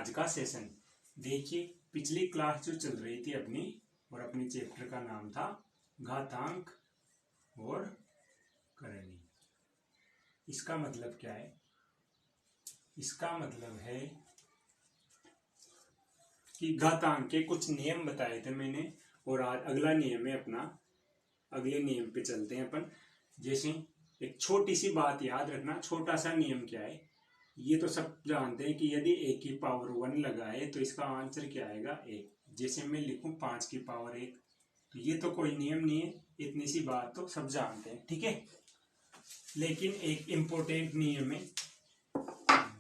आज का सेशन। देखिए, पिछली क्लास जो चल रही थी अपनी, और अपनी चैप्टर का नाम था घातांक और करनी। इसका मतलब क्या है? इसका मतलब है कि घातांक के कुछ नियम बताए थे मैंने, और आज अगला नियम है अपना। अगले नियम पे चलते हैं अपन। जैसे एक छोटी सी बात याद रखना, छोटा सा नियम क्या है, ये तो सब जानते हैं कि यदि a की पावर 1 लगाए तो इसका आंसर क्या आएगा? 1। जैसे मैं लिखूं 5 की पावर 1, तो ये तो कोई नियम नहीं है, इतनी सी बात तो सब जानते हैं, ठीक है। लेकिन एक इम्पोर्टेंट नियम है,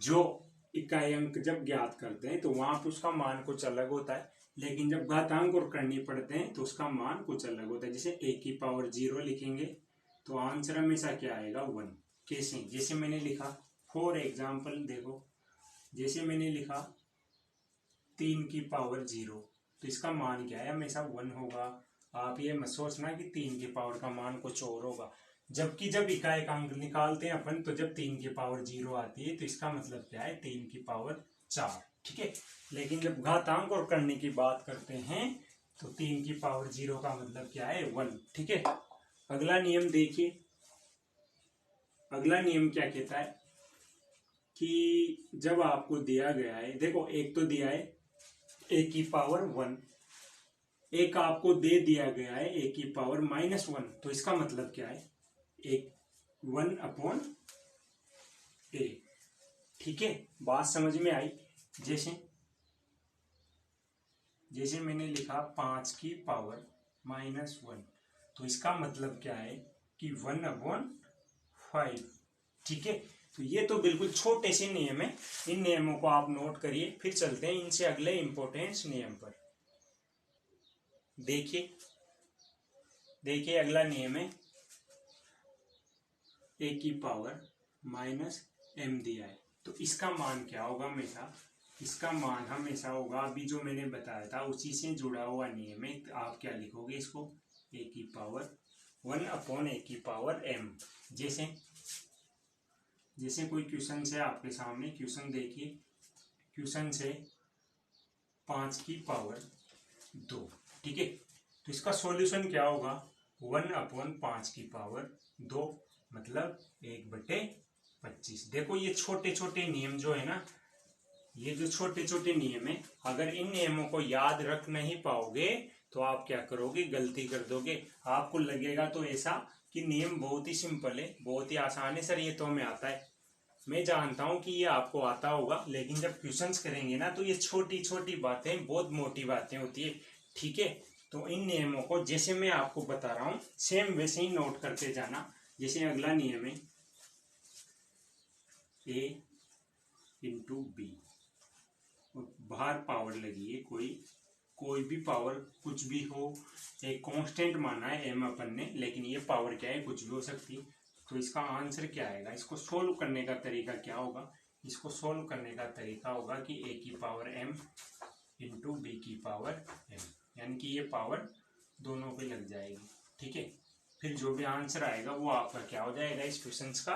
जो इकाई अंक जब ज्ञात करते हैं तो वहां पर उसका मान कुछ अलग होता है, लेकिन जब घातांक और करनी पड़ते हैं तो उसका मान कुछ अलग होता है। जैसे a की पावर 0 लिखेंगे तो आंसर हमेशा क्या आएगा? 1। कैसे? जैसे मैंने लिखा, फॉर एग्जाम्पल देखो, जैसे मैंने लिखा 3 की पावर 0, तो इसका मान क्या है? हमेशा 1 होगा। आप ये मत सोचना कि 3 की पावर का मान कुछ और होगा, जबकि जब इकाई का अंक निकालते हैं अपन, तो जब 3 की पावर 0 आती है तो इसका मतलब क्या है? 3 की पावर 4, ठीक है। लेकिन जब घातांक और करने की बात करते हैं तो 3 की पावर 0 का मतलब क्या है? 1, ठीक है। अगला नियम देखिए, अगला नियम क्या कहता है कि जब आपको दिया गया है, देखो एक तो दिया है a की पावर 1, एक आपको दे दिया गया है a की पावर -1, तो इसका मतलब क्या है? एक 1/a, ठीक है। बात समझ में आई? जैसे मैंने लिखा 5 की पावर -1, तो इसका मतलब क्या है कि 1/5, ठीक है। तो ये तो बिल्कुल छोटे से नियम है, इन नियमों को आप नोट करिए। फिर चलते हैं इनसे अगले इंपॉर्टेंस नियम पर। देखिए अगला नियम है a की पावर -m दिया है, तो इसका मान क्या होगा? हमेशा इसका मान हमेशा होगा, अभी जो मैंने बताया था उसी से जुड़ा हुआ नियम है। आप क्या लिखोगे इसको? a की पावर 1/a की पावर m। जैसे कोई क्वेश्चन है आपके सामने, क्वेश्चन देखिए, क्वेश्चन से 5 की पावर 2, ठीक है। तो इसका सॉल्यूशन क्या होगा? 1/5 की पावर 2 मतलब 1/25। देखो ये छोटे छोटे नियम जो है ना, ये जो छोटे छोटे नियम है, अगर इन नियमों को याद रख नहीं पाओगे तो आप क्या करोगे? गलती कर दोगे। आपको लगेगा तो ऐसा कि नियम बहुत ही सिंपल है, बहुत ही आसान है, सर ये तो हमें आता है। मैं जानता हूं कि ये आपको आता होगा, लेकिन जब क्वेश्चंस करेंगे ना तो ये छोटी छोटी बातें बहुत मोटी बातें होती है, ठीक है। तो इन नियमों को जैसे मैं आपको बता रहा हूं सेम वैसे ही नोट करते जाना। जैसे अगला नियम है a इंटू बी, बाहर पावर लगी है, कोई भी पावर कुछ भी हो, एक कांस्टेंट माना है m अपन ने, लेकिन ये पावर क्या है? कुछ भी हो सकती। तो इसका आंसर क्या आएगा? इसको सोल्व करने का तरीका क्या होगा? इसको सोल्व करने का तरीका होगा कि a की पावर m इंटू बी की पावर m, यानी कि ये पावर दोनों पे लग जाएगी, ठीक है। फिर जो भी आंसर आएगा वो आपका क्या हो जाएगा? इस क्वेश्चन का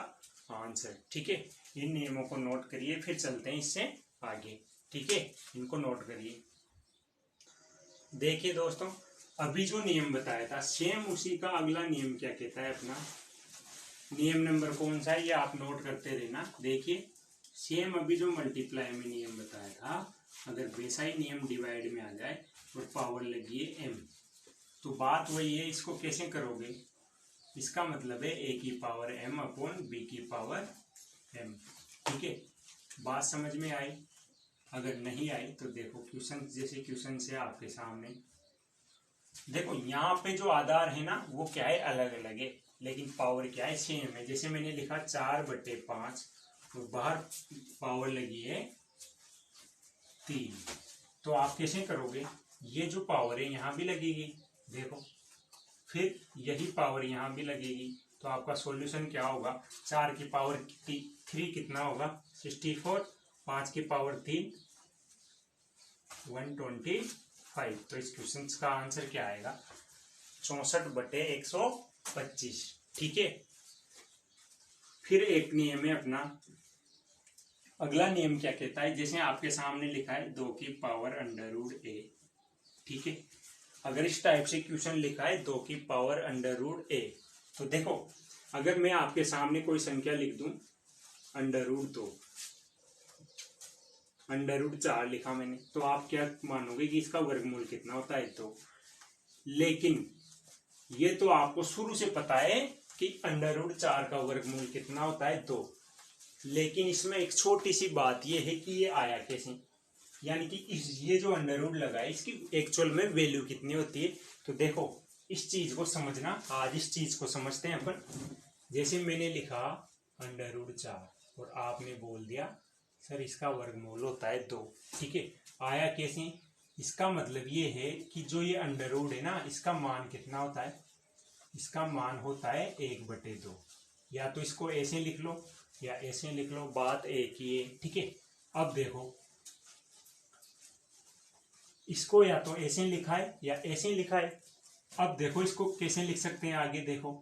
आंसर, ठीक है। इन नियमों को नोट करिए, फिर चलते हैं इससे आगे, ठीक है। इनको नोट करिए। देखिए दोस्तों, अभी जो नियम बताया था सेम उसी का अगला नियम क्या कहता है अपना। नियम नंबर कौन सा है ये आप नोट करते रहना। देखिए सेम अभी जो मल्टीप्लाई में नियम बताया था, अगर वैसा ही नियम डिवाइड में आ जाए और पावर लगी है m, तो बात वही है, इसको कैसे करोगे? इसका मतलब है a की पावर m अपॉन b की पावर m, ठीक है। बात समझ में आई? अगर नहीं आई तो देखो क्वेश्चन, जैसे क्वेश्चन से आपके सामने देखो, यहाँ पे जो आधार है ना वो क्या है? अलग अलग है, लेकिन पावर क्या है? सेम है। जैसे मैंने लिखा 4/5, तो बाहर पावर लगी है 3, तो आप कैसे करोगे? ये जो पावर है यहाँ भी लगेगी, देखो, फिर यही पावर यहाँ भी लगेगी, तो आपका सॉल्यूशन क्या होगा? 4 की पावर 3 कितना होगा? 64, 5 की पावर 3 125। तो इस क्वेश्चन का आंसर क्या आएगा? 64/125, ठीक है। फिर एक नियम है अपना अगला नियम क्या कहता है, जैसे आपके सामने लिखा है 2 की पावर अंडर रूट ए, ठीक है। अगर इस टाइप से क्वेश्चन लिखा है 2 की पावर अंडर रूट ए, तो देखो अगर मैं आपके सामने कोई संख्या लिख दूं अंडर रूट 2, अंडर रूट 4 लिखा मैंने, तो आप क्या मानोगे कि इसका वर्गमूल कितना होता है 2। लेकिन ये तो आपको शुरू से पता है कि अंडर रूट 4 का वर्गमूल कितना होता है 2। लेकिन इसमें एक छोटी सी बात ये है कि ये आया कैसे, यानी कि ये जो अंडर रूट लगा है इसकी एक्चुअल में वैल्यू कितनी होती है। तो देखो इस चीज को समझना, आज इस चीज को समझते हैं अपन। जैसे मैंने लिखा अंडर रूट 4 और आपने बोल दिया सर इसका वर्गमूल होता है 2, ठीक है। आया कैसे, इसका मतलब ये है कि जो ये अंडर रूट है ना, इसका मान कितना होता है, इसका मान होता है 1/2। या तो इसको ऐसे लिख लो या ऐसे लिख लो, बात एक ही है, ठीक है। अब देखो इसको या तो ऐसे लिखा है या ऐसे लिखा है। अब देखो इसको कैसे लिख सकते हैं, आगे देखो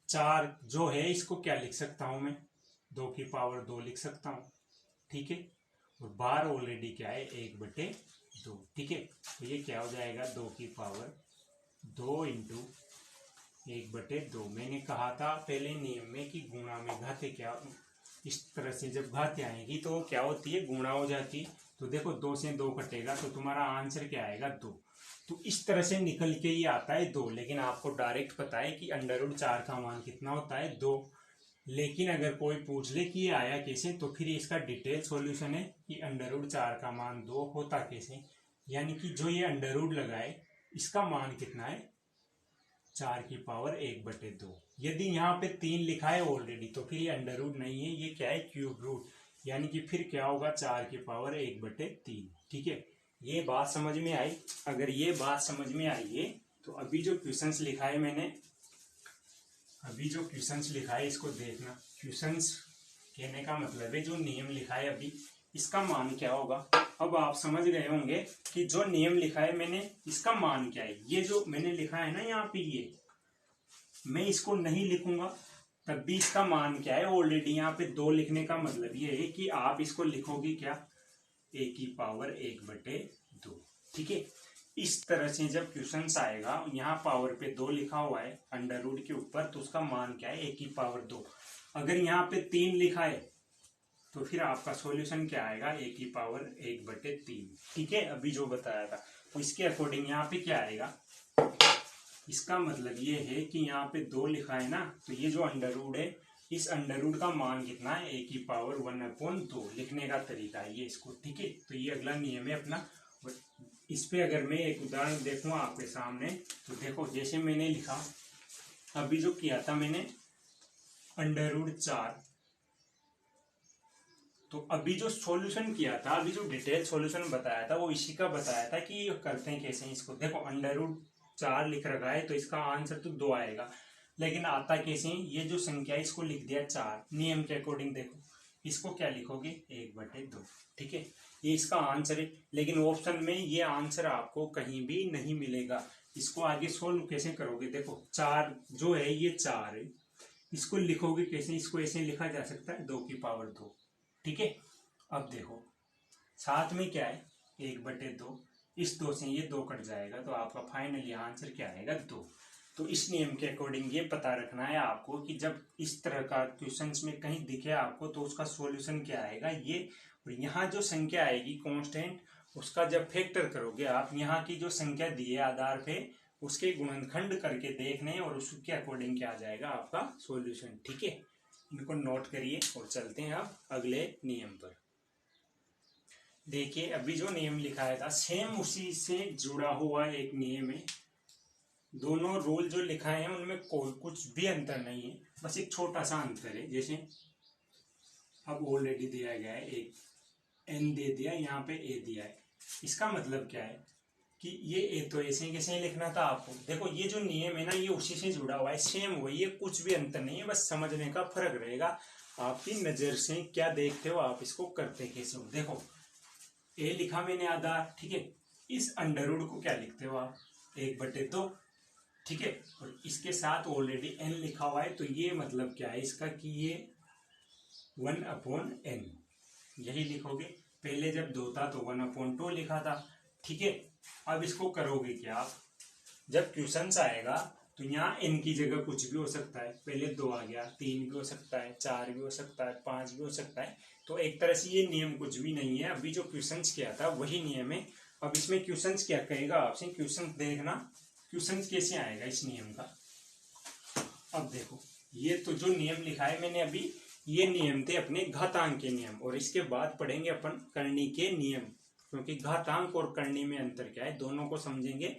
4 जो है इसको क्या लिख सकता हूं मैं, 2 की पावर 2 लिख सकता हूं, ठीक है। और बार ऑलरेडी क्या है 1/2, ठीक है। तो ये क्या हो जाएगा 2 की पावर 2 इंटू 1/2। मैंने कहा था पहले नियम में कि गुणा में घाते क्या, इस तरह से जब घाते आएगी तो क्या होती है गुणा हो जाती। तो देखो 2 से 2 कटेगा तो तुम्हारा आंसर क्या आएगा 2। तो इस तरह से निकल के ही आता है 2। लेकिन आपको डायरेक्ट पता है कि अंडर रूट 4 का मान कितना होता है 2। लेकिन अगर कोई पूछ ले कि ये आया कैसे, तो फिर इसका डिटेल सॉल्यूशन है कि अंडर रूट 4 का मान 2 होता कैसे। यानी कि जो ये अंडर रूट लगा है इसका मान कितना है 4 की पावर 1/2। यदि यहाँ पे 3 लिखा है ऑलरेडी तो फिर ये अंडर रूट नहीं है, ये क्या है क्यूब रूट। यानी कि फिर क्या होगा 4 की पावर 1/3, ठीक है। ये बात समझ में आई। अगर ये बात समझ में आई है तो अभी जो क्वेश्चंस लिखा है मैंने, अभी जो क्वेश्चंस लिखा है इसको देखना। क्वेश्चंस कहने का मतलब है जो नियम लिखा है अभी इसका मान क्या होगा। अब आप समझ गए होंगे कि जो नियम लिखा है मैंने इसका मान क्या है। ये जो मैंने लिखा है ना यहाँ पे, ये मैं इसको नहीं लिखूंगा तब भी इसका मान क्या है ऑलरेडी यहाँ पे 2 लिखने का मतलब ये है कि आप इसको लिखोगे क्या a की पावर 1/2, ठीक है। इस तरह से जब क्वेश्चन आएगा यहाँ पावर पे 2 लिखा हुआ है अंडर रूट के ऊपर, तो उसका मान क्या है a की पावर 2। अगर यहाँ पे 3 लिखा है तो फिर आपका सॉल्यूशन क्या आएगा a की पावर 1/3, ठीक है। अभी जो बताया था तो इसके अकॉर्डिंग यहाँ पे क्या आएगा, इसका मतलब ये है कि यहाँ पे 2 लिखा है ना, तो ये जो अंडर रूट है इस अंडर रूट का मान कितना है a की पावर 1/2। लिखने का तरीका है ये इसको, ठीक है। तो ये अगला नियम है अपना। इस पे अगर मैं एक उदाहरण देखूँ आपके सामने, तो देखो जैसे मैंने लिखा अभी जो किया था मैंने अंडर रूट 4, तो अभी जो सॉल्यूशन किया था, अभी जो डिटेल सॉल्यूशन बताया था वो इसी का बताया था कि करते हैं कैसे। इसको देखो अंडर रूट 4 लिख रखा है तो इसका आंसर तो 2 आएगा, लेकिन आता कैसे, ये जो संख्या है इसको लिख दिया 4। नियम के अकॉर्डिंग देखो इसको क्या लिखोगे 1/2, ठीक है। ये इसका आंसर है। लेकिन ऑप्शन में ये आंसर आपको कहीं भी नहीं मिलेगा। इसको आगे सोल्व कैसे करोगे, देखो 4 जो है ये 4 है, इसको लिखोगे कैसे, इसको ऐसे लिखा जा सकता है 2 की पावर 2, ठीक है। अब देखो साथ में क्या है 1/2, इस 2 से ये 2 कट जाएगा तो आपका फाइनली आंसर क्या आएगा 2। तो इस नियम के अकॉर्डिंग ये पता रखना है आपको कि जब इस तरह का क्वेश्चंस में कहीं दिखे आपको तो उसका सॉल्यूशन क्या आएगा ये। और यहाँ जो संख्या आएगी कांस्टेंट, उसका जब फैक्टर करोगे आप, यहाँ की जो संख्या दी है आधार पे उसके गुणनखंड करके देखने और उसके अकॉर्डिंग क्या आ जाएगा आपका सॉल्यूशन, ठीक है। इनको नोट करिए और चलते हैं अब अगले नियम पर। देखिए अभी जो नियम लिखा था सेम उसी से जुड़ा हुआ एक नियम है। दोनों रूल जो लिखा है उनमें कोई कुछ भी अंतर नहीं है, बस एक छोटा सा अंतर है। जैसे अब ऑलरेडी दिया गया है एक n दे दिया, यहाँ पे a दिया है। इसका मतलब क्या है कि ये a तो ऐसे कैसे लिखना था आपको। देखो ये जो नियम है ना ये उसी से जुड़ा हुआ है, सेम वही है, कुछ भी अंतर नहीं है, बस समझने का फर्क रहेगा। आपकी नजर से क्या देखते हो आप इसको करते कैसे हो। देखो a लिखा मैंने आधार, ठीक है। इस अंडर रूट को क्या लिखते हो आप 1/2, ठीक है। और इसके साथ ऑलरेडी n लिखा हुआ है, तो ये मतलब क्या है इसका कि ये 1/n। यही लिखोगे। पहले जब 2 था तो 1/2 लिखा था, ठीक है। अब इसको करोगे क्या आप, जब क्वेश्चन आएगा तो यहाँ n की जगह कुछ भी हो सकता है। पहले 2 आ गया, 3 भी हो सकता है, 4 भी हो सकता है, 5 भी हो सकता है। तो एक तरह से ये नियम कुछ भी नहीं है, अभी जो क्वेश्चन किया था वही नियम है। अब इसमें क्वेश्चन क्या कहेगा आपसे, क्वेश्चन देखना क्वेश्चन कैसे आएगा इस नियम का। अब देखो, ये तो जो नियम लिखा है मैंने अभी, ये नियम थे अपने घातांक के नियम, और इसके बाद पढ़ेंगे अपन करनी के नियम, क्योंकि घातांक और करनी में अंतर क्या है दोनों को समझेंगे।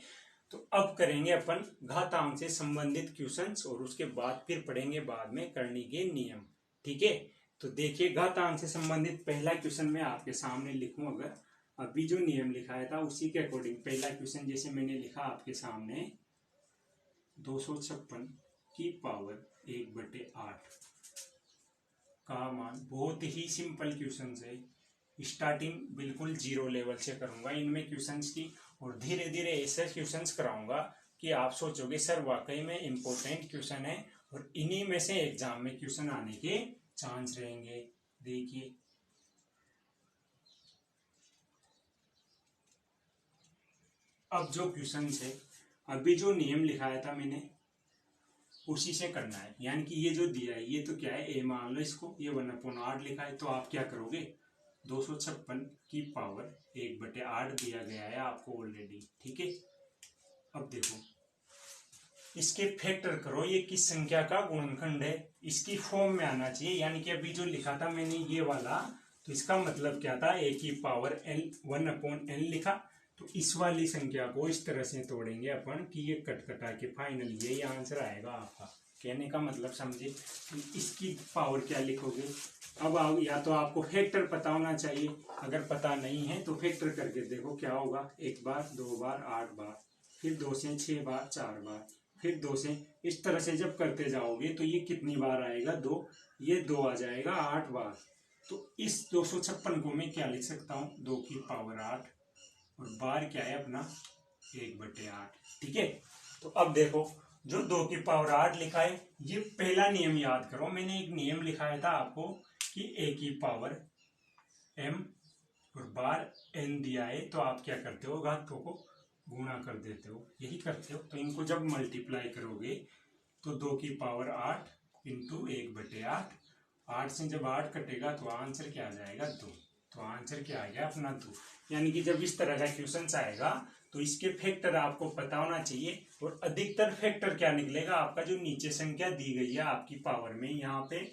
तो अब करेंगे अपन घातांक से संबंधित क्वेश्चंस, और उसके बाद फिर पढ़ेंगे बाद में करनी के नियम, ठीक है। तो देखिए, घातांक से संबंधित पहला क्वेश्चन मैं आपके सामने लिखूं, अगर अभी जो नियम लिखा था उसी के अकॉर्डिंग पहला क्वेश्चन जैसे मैंने लिखा आपके सामने, 256 की पावर 1/8 का मान। बहुत ही सिंपल क्वेश्चन है, स्टार्टिंग बिल्कुल 0 लेवल से करूंगा इनमें क्वेश्चंस की, और धीरे धीरे ऐसे क्वेश्चंस कराऊंगा कि आप सोचोगे सर वाकई में इम्पोर्टेंट क्वेश्चन है, और इन्हीं में से एग्जाम में क्वेश्चन आने के चांस रहेंगे। देखिए, अब जो क्वेश्चन है, अभी जो नियम लिखाया था मैंने उसी से करना है। यानी कि ये जो दिया है ये तो क्या है, ए मान लो इसको, ये 1/8 लिखा है, तो आप क्या करोगे, 256 की पावर 1/8 दिया गया है आपको ऑलरेडी, ठीक है। अब देखो, इसके फैक्टर करो, ये किस संख्या का गुणनखंड है, इसकी फॉर्म में आना चाहिए। यानी कि अभी जो लिखा था मैंने ये वाला, तो इसका मतलब क्या था, ए की पावर n 1/n लिखा। तो इस वाली संख्या को इस तरह से तोड़ेंगे अपन कि ये कट कटा के फाइनल यही आंसर आएगा आपका। कहने का मतलब समझे, इसकी पावर क्या लिखोगे। अब आओ, या तो आपको फैक्टर पता होना चाहिए, अगर पता नहीं है तो फैक्टर करके देखो क्या होगा। 1 बार, 2 बार, 8 बार, फिर 2 से 6 बार, 4 बार, फिर 2 से, इस तरह से जब करते जाओगे तो ये कितनी बार आएगा, 2, ये 2 आ जाएगा 8 बार। तो इस 256 को मैं क्या लिख सकता हूँ, 2 की पावर 8, और बार क्या है अपना 1/8, ठीक है। तो अब देखो, जो 2 की पावर 8 लिखा है, ये पहला नियम याद करो। मैंने एक नियम लिखाया था आपको कि a की पावर m और बार n दिया है, तो आप क्या करते हो, घातों को गुणा कर देते हो, यही करते हो। तो इनको जब मल्टीप्लाई करोगे तो 2 की पावर 8 इंटू 1/8, 8 से जब 8 कटेगा तो आंसर क्या आ जाएगा, 2। तो आंसर क्या आ गया अपना 2। यानी कि जब इस तरह का क्वेश्चन आएगा तो इसके फैक्टर आपको पता होना चाहिए, और अधिकतर फैक्टर क्या निकलेगा आपका, जो नीचे संख्या दी गई है आपकी पावर में यहाँ पे,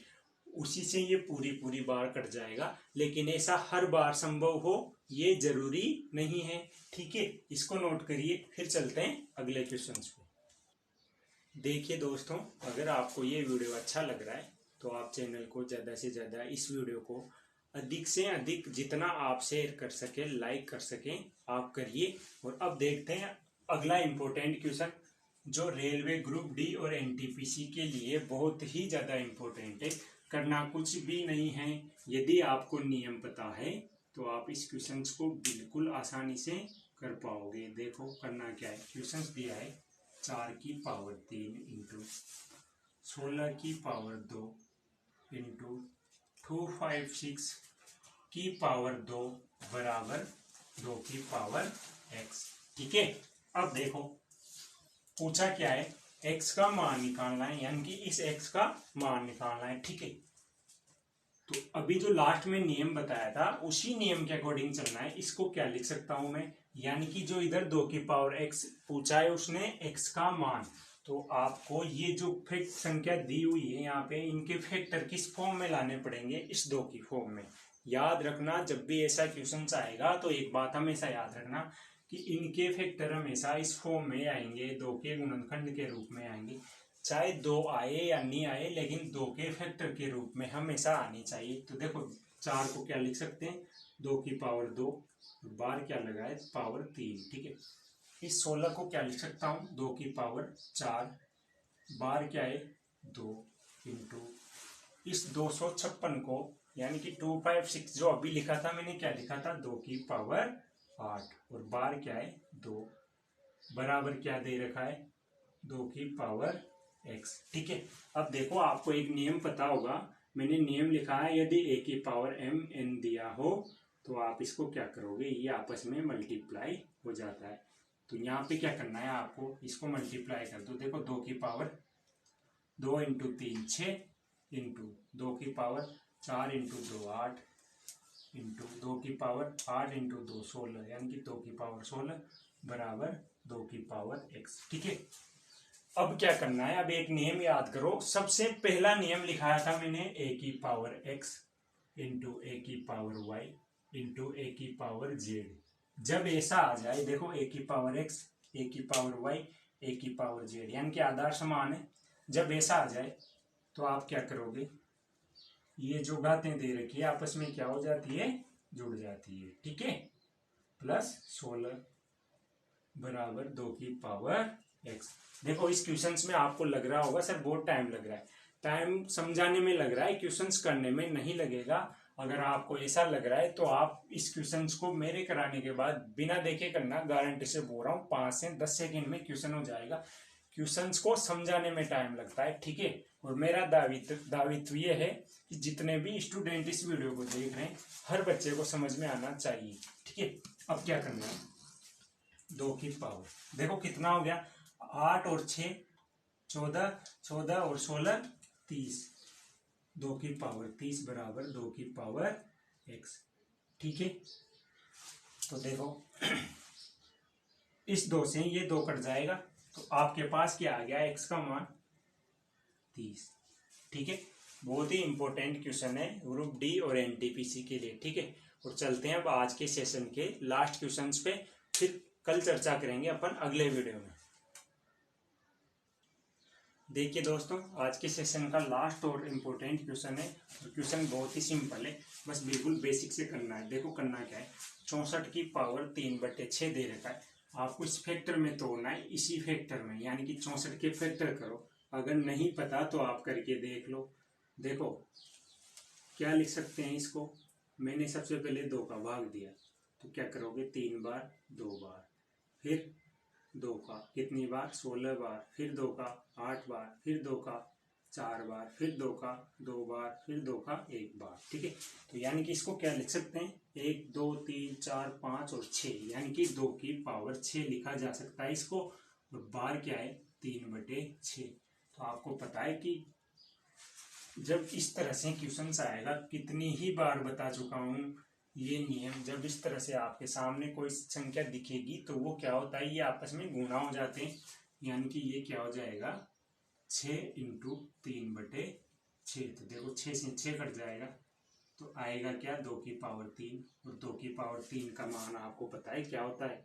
उसी से ये पूरी पूरी बार कट जाएगा। लेकिन ऐसा हर बार संभव हो ये जरूरी नहीं है, ठीक है। इसको नोट करिए, फिर चलते हैं अगले क्वेश्चन पे। देखिए दोस्तों, अगर आपको ये वीडियो अच्छा लग रहा है तो आप चैनल को ज़्यादा से ज़्यादा, इस वीडियो को अधिक से अधिक जितना आप शेयर कर सके, लाइक कर सकें, आप करिए। और अब देखते हैं अगला इम्पोर्टेंट क्वेश्चन, जो रेलवे ग्रुप डी और एनटीपीसी के लिए बहुत ही ज़्यादा इम्पोर्टेंट है। करना कुछ भी नहीं है, यदि आपको नियम पता है तो आप इस क्वेश्चन को बिल्कुल आसानी से कर पाओगे। देखो करना क्या है, क्वेश्चन दिया है 4 की पावर 3 इंटू 16 की पावर 2 इंटू 256 की पावर 2 बराबर 2 की पावर x, ठीक है। अब देखो पूछा क्या है, x का मान निकालना है, यानी कि इस x का मान निकालना है, ठीक है। तो अभी जो लास्ट में नियम बताया था उसी नियम के अकॉर्डिंग चलना है। इसको क्या लिख सकता हूं मैं, यानी कि जो इधर 2 की पावर x पूछा है उसने x का मान, तो आपको ये जो फैक्ट संख्या दी हुई है यहाँ पे, इनके फैक्टर किस फॉर्म में लाने पड़ेंगे, इस 2 की फॉर्म में। याद रखना, जब भी ऐसा क्वेश्चन आएगा तो एक बात हमेशा याद रखना कि इनके फैक्टर हमेशा इस फॉर्म में आएंगे, 2 के गुणनखंड के रूप में आएंगे। चाहे 2 आए या नहीं आए, लेकिन 2 के फैक्टर के रूप में हमेशा आनी चाहिए। तो देखो 4 को क्या लिख सकते हैं, 2 की पावर 2, बार क्या लगा है पावर 3, ठीक है। इस 16 को क्या लिख सकता हूँ, 2 की पावर 4, बार क्या है 2, इंटू इस 256 को, यानी कि 256 जो अभी लिखा था मैंने, क्या लिखा था 2 की पावर 8, और बार क्या है 2, बराबर क्या दे रखा है 2 की पावर x, ठीक है। अब देखो आपको एक नियम पता होगा, मैंने नियम लिखा है, यदि ए की पावर m n दिया हो तो आप इसको क्या करोगे, ये आपस में मल्टीप्लाई हो जाता है। तो यहाँ पे क्या करना है आपको, इसको मल्टीप्लाई कर दो। देखो 2 की पावर 2 इंटू 3 6 इंटू 2 की पावर 4 इंटू 2 8 इंटू 2 की पावर 8 इंटू 2 16, यानी कि 2 की पावर 16 बराबर 2 की पावर x। ठीक है, अब क्या करना है, अब एक नियम याद करो। सबसे पहला नियम लिखाया था मैंने, a की पावर x इंटू ए की पावर y इंटू ए की पावर z। जब ऐसा आ जाए, देखो a की पावर x, a की पावर y, a की पावर z, यानी कि आधार समान है। जब ऐसा आ जाए तो आप क्या करोगे, ये जो घातें दे रखी है आपस में क्या हो जाती है, जुड़ जाती है। ठीक है, प्लस 16 बराबर 2 की पावर x। देखो इस क्वेश्चंस में आपको लग रहा होगा सर बहुत टाइम लग रहा है, टाइम समझाने में लग रहा है, क्वेश्चंस करने में नहीं लगेगा। अगर आपको ऐसा लग रहा है तो आप इस क्वेश्चंस को मेरे कराने के बाद बिना देखे करना, गारंटी से बोल रहा हूँ 5 से 10 सेकंड में क्वेश्चन हो जाएगा। क्वेश्चंस को समझाने में टाइम लगता है। ठीक है, और मेरा दावित्व ये है कि जितने भी स्टूडेंट इस वीडियो को देख रहे हैं हर बच्चे को समझ में आना चाहिए। ठीक है, अब क्या करना है, 2 की पावर, देखो कितना हो गया, 8 और 6 14, 14 और 16 30, 2 की पावर 30 बराबर 2 की पावर x। ठीक है, तो देखो इस 2 से ये 2 कट जाएगा, तो आपके पास क्या आ गया, x का मान 30। ठीक है, बहुत ही इंपॉर्टेंट क्वेश्चन है ग्रुप डी और एनटीपीसी के लिए। ठीक है, और चलते हैं अब आज के सेशन के लास्ट क्वेश्चंस पे, फिर कल चर्चा करेंगे अपन अगले वीडियो में। देखिए दोस्तों, आज के सेशन का लास्ट और इम्पोर्टेंट क्वेश्चन है, और क्वेश्चन बहुत ही सिंपल है, बस बिल्कुल बेसिक से करना है। देखो करना क्या है, 64 की पावर 3/6 दे रखा है, आपको इस फैक्टर में तोड़ना है, इसी फैक्टर में, यानी कि 64 के फैक्टर करो। अगर नहीं पता तो आप करके देख लो। देखो क्या लिख सकते हैं इसको, मैंने सबसे पहले 2 का भाग दिया, तो क्या करोगे, 3 बार 2 बार, फिर 2 का कितनी बार, 16 बार, फिर 2 का 8 बार, फिर 2 का 4 बार, फिर 2 का 2 बार, फिर 2 का 1 बार। ठीक है, तो यानी कि इसको क्या लिख सकते हैं, 1 2 3 4 5 और 6, यानी कि 2 की पावर 6 लिखा जा सकता है इसको। और बार क्या है, 3/6। तो आपको पता है कि जब इस तरह से क्वेश्चन आएगा, कितनी ही बार बता चुका हूँ ये नियम, जब इस तरह से आपके सामने कोई संख्या दिखेगी तो वो क्या होता है, ये आपस में गुणा हो जाते हैं, यानी कि ये क्या हो जाएगा, 6 इंटू 3/6। तो देखो 6 से 6 कट जाएगा, तो आएगा क्या, 2 की पावर 3, और 2 की पावर 3 का मान आपको पता है क्या होता है,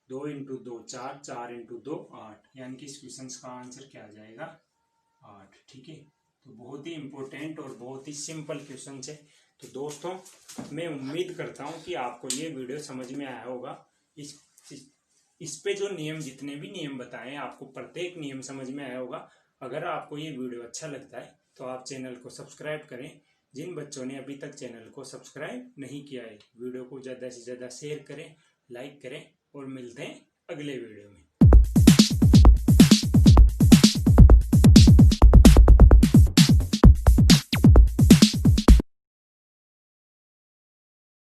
2 इंटू 2 4, 4 इंटू 2 8, यानी कि इस क्वेश्चन का आंसर क्या आ जाएगा, 8। ठीक है, तो बहुत ही इंपॉर्टेंट और बहुत ही सिंपल क्वेश्चन है। तो दोस्तों मैं उम्मीद करता हूँ कि आपको ये वीडियो समझ में आया होगा। इस पे जो नियम, जितने भी नियम बताए आपको प्रत्येक नियम समझ में आया होगा। अगर आपको ये वीडियो अच्छा लगता है तो आप चैनल को सब्सक्राइब करें। जिन बच्चों ने अभी तक चैनल को सब्सक्राइब नहीं किया है, वीडियो को ज़्यादा से ज़्यादा शेयर करें, लाइक करें, और मिलते हैं अगले वीडियो में।